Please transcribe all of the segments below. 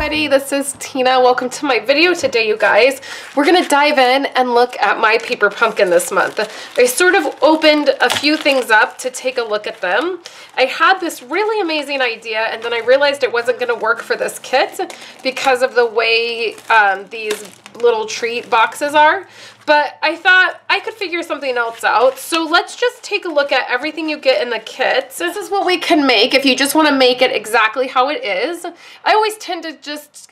everybody, this is Tina. Welcome to my video today, you guys. We're gonna dive in and look at my paper pumpkin this month. I sort of opened a few things up to take a look at them. I had this really amazing idea and then I realized it wasn't gonna work for this kit because of the way these little treat boxes are. But I thought I could figure something else out. So let's just take a look at everything you get in the kit. This is what we can make if you just want to make it exactly how it is. I always tend to just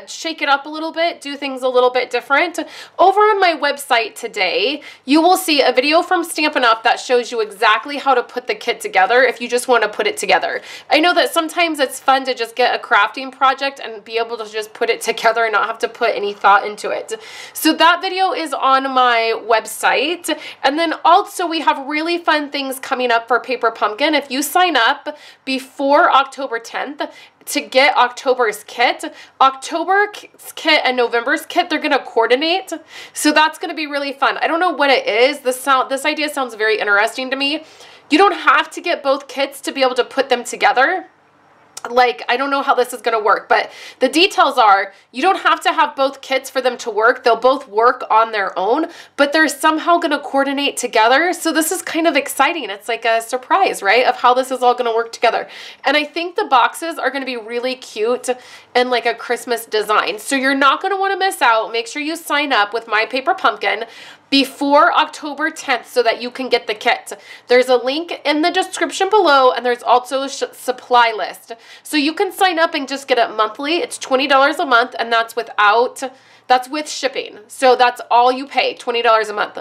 shake it up a little bit, do things a little bit different. Over on my website today, you will see a video from Stampin' Up! That shows you exactly how to put the kit together if you just want to put it together. I know that sometimes it's fun to just get a crafting project and be able to just put it together and not have to put any thought into it. So that video is on my website. And then also we have really fun things coming up for Paper Pumpkin. If you sign up before October 10th, to get October's kit. October's kit and November's kit, they're gonna coordinate. So that's gonna be really fun. I don't know what it is. This idea sounds very interesting to me. You don't have to get both kits to be able to put them together. Like, I don't know how this is going to work, but the details are you don't have to have both kits for them to work. They'll both work on their own, but they're somehow going to coordinate together. So this is kind of exciting. It's like a surprise, right, of how this is all going to work together. And I think the boxes are going to be really cute and like a Christmas design. So you're not going to want to miss out. Make sure you sign up with My Paper Pumpkin before October 10th so that you can get the kit. There's a link in the description below and there's also a supply list. So you can sign up and just get it monthly. It's $20 a month and that's with shipping. So that's all you pay, $20 a month.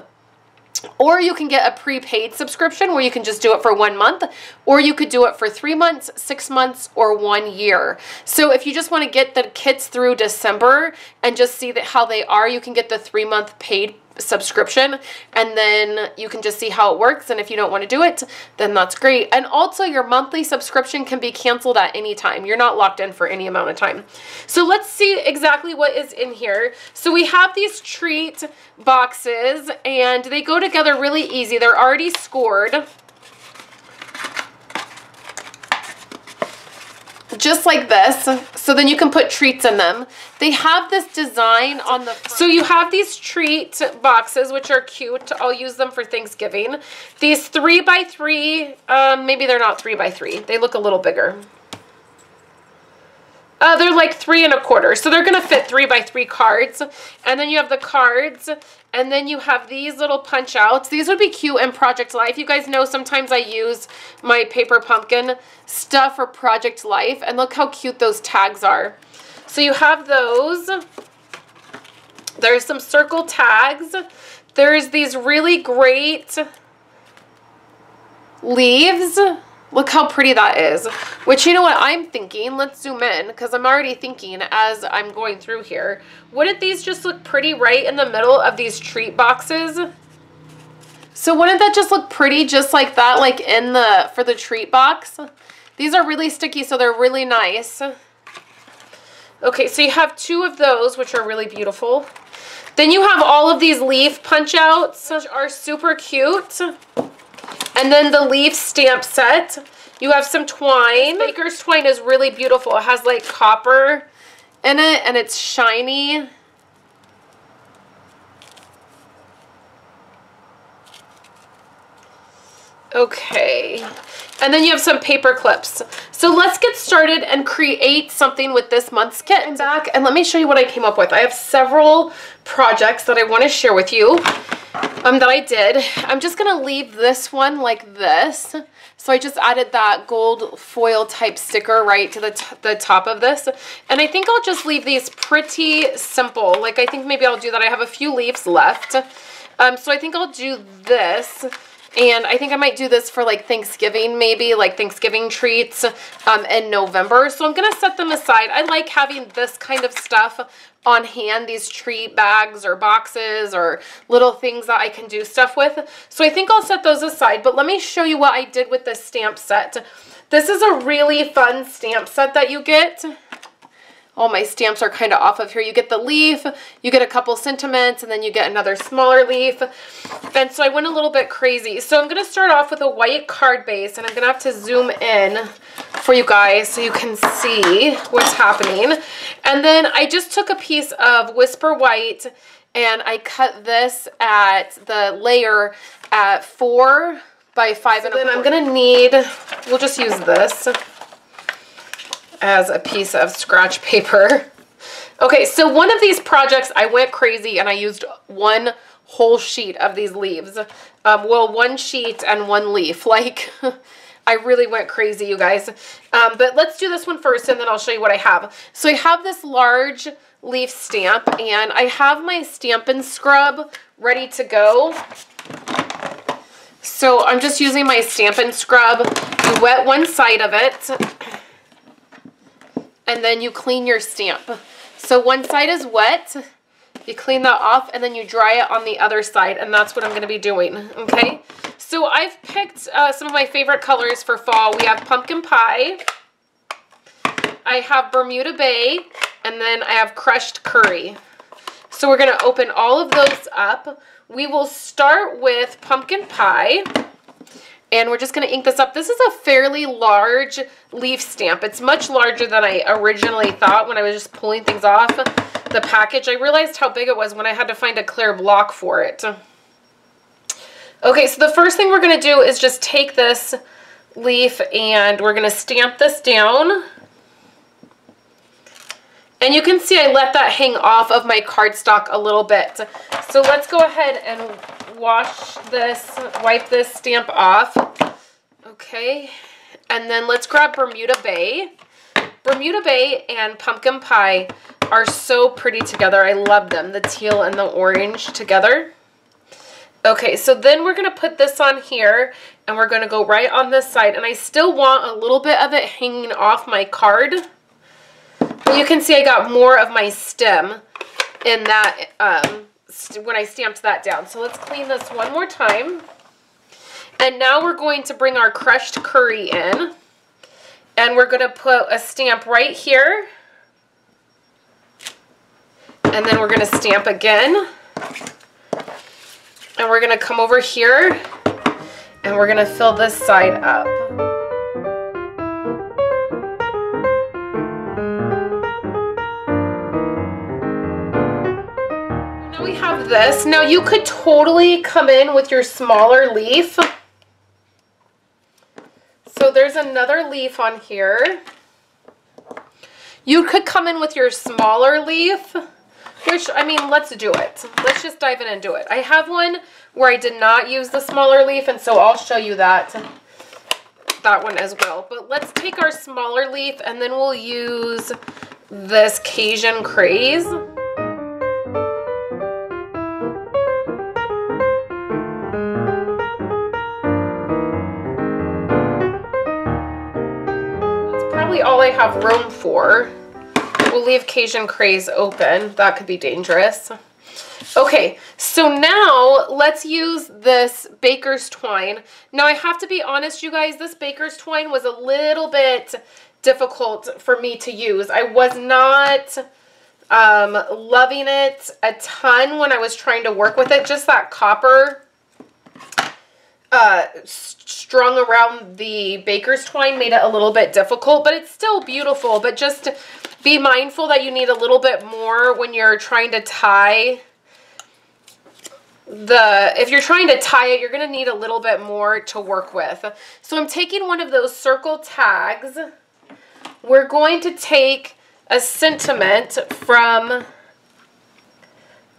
Or you can get a prepaid subscription where you can just do it for 1 month, or you could do it for 3 months, 6 months, or 1 year. So if you just want to get the kits through December and just see how they are, you can get the 3-month paid subscription and then you can just see how it works. And if you don't want to do it, then that's great. And also your monthly subscription can be canceled at any time. You're not locked in for any amount of time. So let's see exactly what is in here. So we have these treat boxes and they go together really easy. They're already scored. Just like this, so then you can put treats in them. They have this design on the front. So you have these treat boxes, which are cute. I'll use them for Thanksgiving. These 3x3, maybe they're not 3x3. They look a little bigger. They're like 3 1/4, so they're gonna fit 3x3 cards. And then you have the cards, and then you have these little punch outs. These would be cute in Project Life. You guys know sometimes I use my Paper Pumpkin stuff for Project Life, and look how cute those tags are. So you have those. There's some circle tags. There's these really great leaves. Look how pretty that is. Which, you know what I'm thinking? Let's zoom in because I'm already thinking as I'm going through here. Wouldn't these just look pretty right in the middle of these treat boxes? So wouldn't that just look pretty just like that, like for the treat box? These are really sticky, so they're really nice. Okay, so you have 2 of those, which are really beautiful. Then you have all of these leaf punch outs, which are super cute. And then the leaf stamp set. You have some twine. Baker's twine is really beautiful. It has like copper in it and it's shiny. Okay. And then you have some paper clips. So let's get started and create something with this month's kit. I'm back and let me show you what I came up with. I have several projects that I want to share with you. That I did. I'm just gonna leave this one like this. So I just added that gold foil type sticker right to the top of this. And I think I'll just leave these pretty simple. Like I think maybe I'll do that. I have a few leaves left. So I think I'll do this. And I think I might do this for like Thanksgiving, maybe like Thanksgiving treats in November. So I'm going to set them aside. I like having this kind of stuff on hand, these treat bags or boxes or little things that I can do stuff with. So I think I'll set those aside. But let me show you what I did with this stamp set. This is a really fun stamp set that you get. all my stamps are kind of off of here. You get the leaf, you get a couple sentiments, and then you get another smaller leaf. And so I went a little bit crazy. So I'm going to start off with a white card base, and I'm going to have to zoom in for you guys so you can see what's happening. And then I just took a piece of Whisper White, and I cut this at the layer at 4 by 5. And then I'm going to need, we'll just use this as a piece of scratch paper. Okay, so one of these projects I went crazy and I used one whole sheet of these leaves. Well, one sheet and one leaf. Like, I really went crazy, you guys. But let's do this one first and then I'll show you what I have. So I have this large leaf stamp and I have my Stampin' Scrub ready to go. So I'm just using my Stampin' Scrub. You wet one side of it, and then you clean your stamp. So one side is wet, you clean that off, and then you dry it on the other side, and that's what I'm going to be doing, okay? So I've picked some of my favorite colors for fall. We have Pumpkin Pie, I have Bermuda Bay, and then I have Crushed Curry. So we're going to open all of those up. We will start with Pumpkin Pie. And we're just going to ink this up. This is a fairly large leaf stamp. It's much larger than I originally thought when I was just pulling things off the package. I realized how big it was when I had to find a clear block for it. Okay, so the first thing we're going to do is just take this leaf and we're going to stamp this down. And you can see I let that hang off of my cardstock a little bit. So let's go ahead and wash this, wipe this stamp off. Okay, and then let's grab Bermuda Bay. Bermuda Bay and Pumpkin Pie are so pretty together. I love them, the teal and the orange together. Okay, so then we're going to put this on here and we're going to go right on this side. And I still want a little bit of it hanging off my card. But you can see I got more of my stem in that when I stamped that down. So let's clean this one more time. And now we're going to bring our Crushed Curry in. And we're going to put a stamp right here. And then we're going to stamp again. And we're going to come over here. And we're going to fill this side up. This. Now you could totally come in with your smaller leaf. So there's another leaf on here. You could come in with your smaller leaf, which, I mean, let's do it. Let's just dive in and do it. I have one where I did not use the smaller leaf, and so I'll show you that one as well. But let's take our smaller leaf and then we'll use this Cajun Craze. All I have room for. We'll leave Cajun Craze open. That could be dangerous. Okay, so now let's use this Baker's Twine. Now I have to be honest, you guys, this Baker's Twine was a little bit difficult for me to use. I was not loving it a ton when I was trying to work with it. Just that copper strung around the Baker's Twine made it a little bit difficult, but it's still beautiful. But just be mindful that you need a little bit more when you're trying to tie if you're trying to tie it, you're going to need a little bit more to work with. So I'm taking one of those circle tags. We're going to take a sentiment from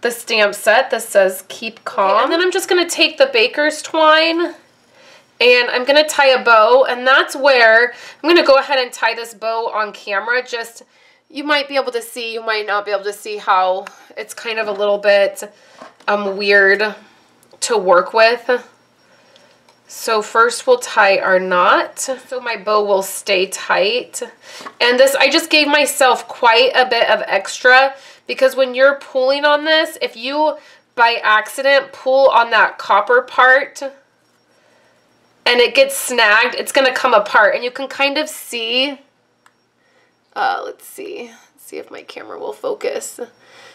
the stamp set that says keep calm. Okay, and then I'm just going to take the Baker's Twine and I'm going to tie a bow, and that's where I'm going to go ahead and tie this bow on camera. Just, you might be able to see, you might not be able to see how it's kind of a little bit weird to work with. So first we'll tie our knot so my bow will stay tight. And this, I just gave myself quite a bit of extra because when you're pulling on this, if you by accident pull on that copper part and it gets snagged, it's going to come apart. And you can kind of see let's see if my camera will focus.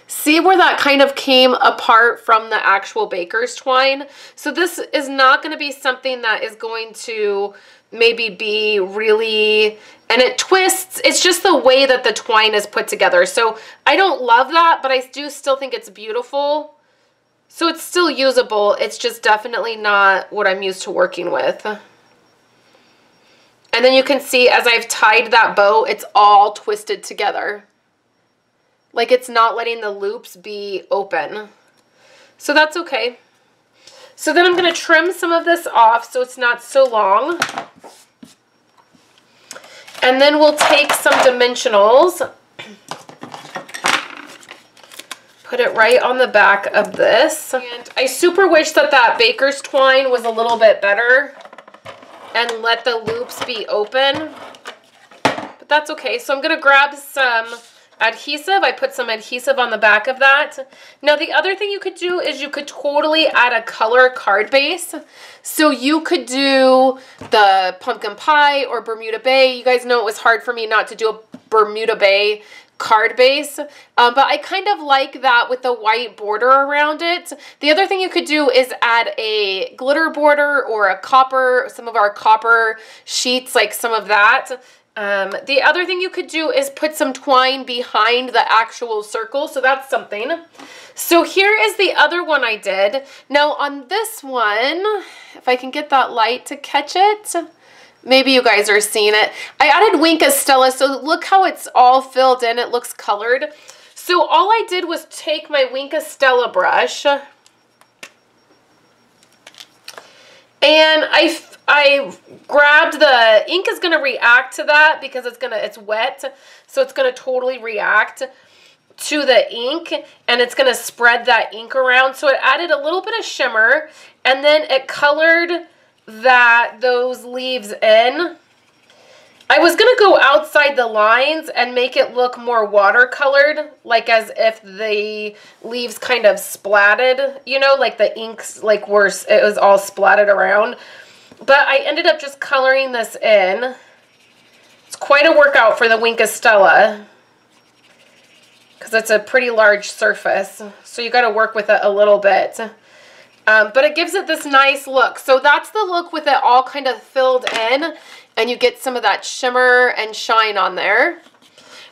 See where that kind of came apart from the actual baker's twine? So this is not going to be something that is going to maybe be really, and it twists. It's just the way that the twine is put together. So I don't love that, but I do still think it's beautiful. So it's still usable. It's just definitely not what I'm used to working with. And then you can see as I've tied that bow, it's all twisted together. Like it's not letting the loops be open. So that's okay. So then I'm going to trim some of this off so it's not so long. And then we'll take some dimensionals. Put it right on the back of this. And I super wish that that baker's twine was a little bit better and let the loops be open. But that's okay. So I'm going to grab some adhesive. I put some adhesive on the back of that. Now the other thing you could do is you could totally add a color card base. So you could do the pumpkin pie or Bermuda Bay. You guys know it was hard for me not to do a Bermuda Bay card base, but I kind of like that with the white border around it. The other thing you could do is add a glitter border or a copper, some of our copper sheets, like some of that. The other thing you could do is put some twine behind the actual circle, so that's something. So here is the other one I did. Now on this one, if I can get that light to catch it, maybe you guys are seeing it. I added Wink of Stella, so look how it's all filled in. It looks colored. So all I did was take my Wink of Stella brush and I grabbed the ink is going to react to that because it's wet, so it's going to totally react to the ink and it's going to spread that ink around. So it added a little bit of shimmer and then it colored those leaves in. I was going to go outside the lines and make it look more watercolored, like as if the leaves kind of splatted, you know, like the inks, like it was all splatted around. But I ended up just coloring this in. It's quite a workout for the Wink of Stella because it's a pretty large surface. So you got to work with it a little bit. But it gives it this nice look. So that's the look with it all kind of filled in and you get some of that shimmer and shine on there.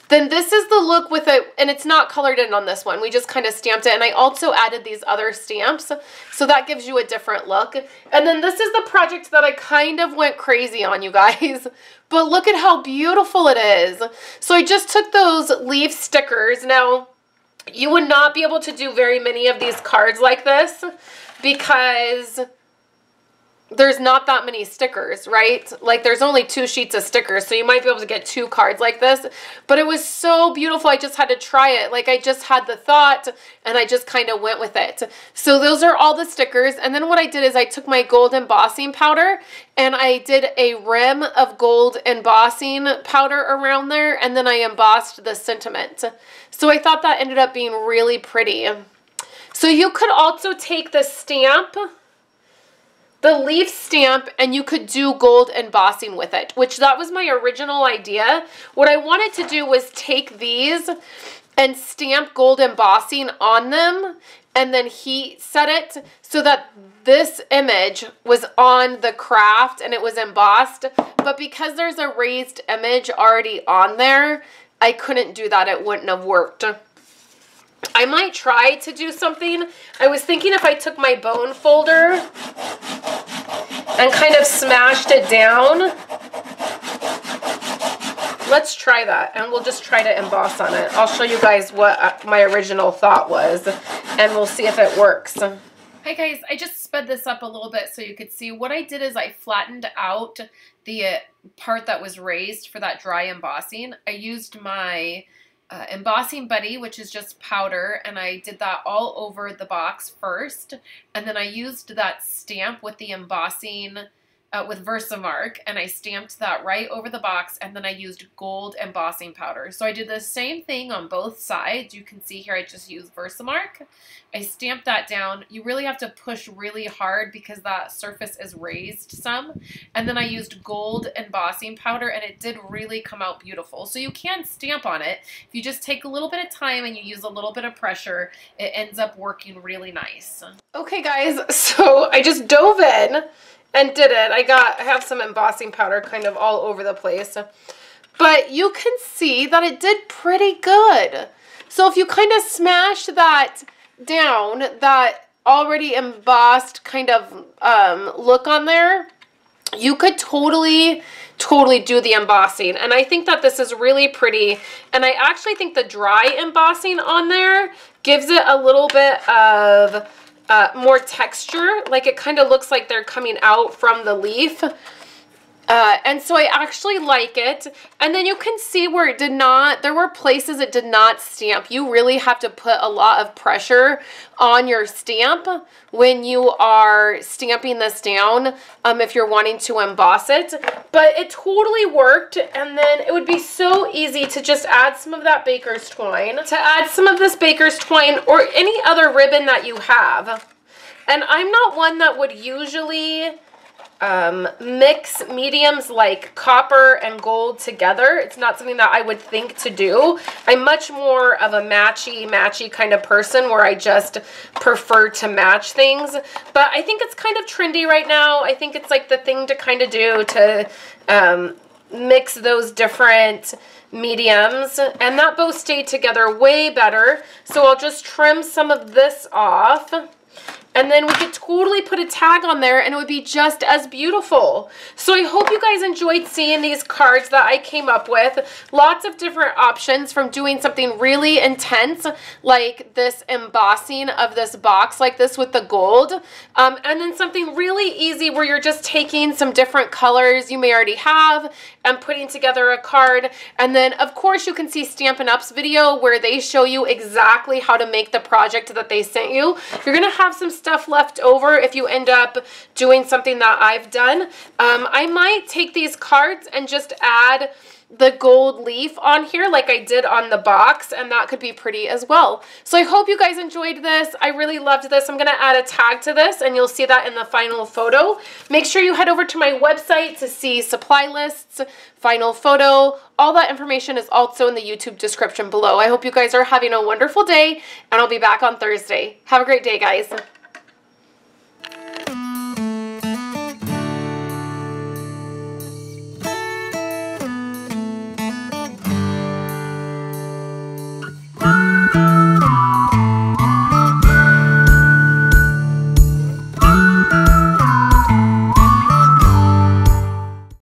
Then this is the look with it, and it's not colored in on this one. We just kind of stamped it, and I also added these other stamps, so that gives you a different look. And then this is the project that I kind of went crazy on, you guys. But look at how beautiful it is. So I just took those leaf stickers. Now, you would not be able to do very many of these cards like this because there's not that many stickers, right? Like there's only 2 sheets of stickers, so you might be able to get 2 cards like this. But it was so beautiful, I just had to try it. Like I just had the thought and I just kind of went with it. So those are all the stickers. And then what I did is I took my gold embossing powder and I did a rim of gold embossing powder around there, and then I embossed the sentiment. So I thought that ended up being really pretty. So you could also take the stamp, the leaf stamp, and you could do gold embossing with it, which that was my original idea. What I wanted to do was take these and stamp gold embossing on them and then heat set it so that this image was on the craft and it was embossed. But because there's a raised image already on there, I couldn't do that. It wouldn't have worked. I might try to do something. I was thinking if I took my bone folder and kind of smashed it down. Let's try that, and we'll just try to emboss on it. I'll show you guys what my original thought was, and we'll see if it works. Hi guys, I just sped this up a little bit so you could see. What I did is I flattened out the part that was raised for that dry embossing. I used my embossing buddy, which is just powder, and I did that all over the box first, and then I used that stamp with the embossing with Versamark, and I stamped that right over the box, and then I used gold embossing powder. So I did the same thing on both sides. You can see here I just used Versamark. I stamped that down. You really have to push really hard because that surface is raised some. And then I used gold embossing powder, and it did really come out beautiful. So you can stamp on it. If you just take a little bit of time and you use a little bit of pressure, it ends up working really nice. Okay guys, so I just dove in and did it. I have some embossing powder kind of all over the place. But you can see that it did pretty good. So if you kind of smash that down, that already embossed kind of look on there, you could totally do the embossing. And I think that this is really pretty. And I actually think the dry embossing on there gives it a little bit of more texture, like it kind of looks like they're coming out from the leaf. And so I actually like it. And then you can see where it did not, there were places it did not stamp. You really have to put a lot of pressure on your stamp when you are stamping this down, if you're wanting to emboss it. But it totally worked. And then it would be so easy to just add some of that baker's twine, to add some of this baker's twine or any other ribbon that you have. And I'm not one that would usually mix mediums like copper and gold together. It's not something that I would think to do. I'm much more of a matchy kind of person where I just prefer to match things. But I think it's kind of trendy right now. I think it's like the thing to kind of do to mix those different mediums, and that both stayed together way better. So I'll just trim some of this off. And then we could totally put a tag on there and it would be just as beautiful. So I hope you guys enjoyed seeing these cards that I came up with. Lots of different options, from doing something really intense like this embossing of this box like this with the gold. And then something really easy where you're just taking some different colors you may already have and putting together a card. And then of course you can see Stampin' Up's video where they show you exactly how to make the project that they sent you. You're gonna have some stuff left over if you end up doing something that I've done. I might take these cards and just add the gold leaf on here like I did on the box, and that could be pretty as well. So I hope you guys enjoyed this. I really loved this. I'm gonna add a tag to this and you'll see that in the final photo. Make sure you head over to my website to see supply lists, final photo. All that information is also in the YouTube description below. I hope you guys are having a wonderful day, and I'll be back on Thursday. Have a great day, guys.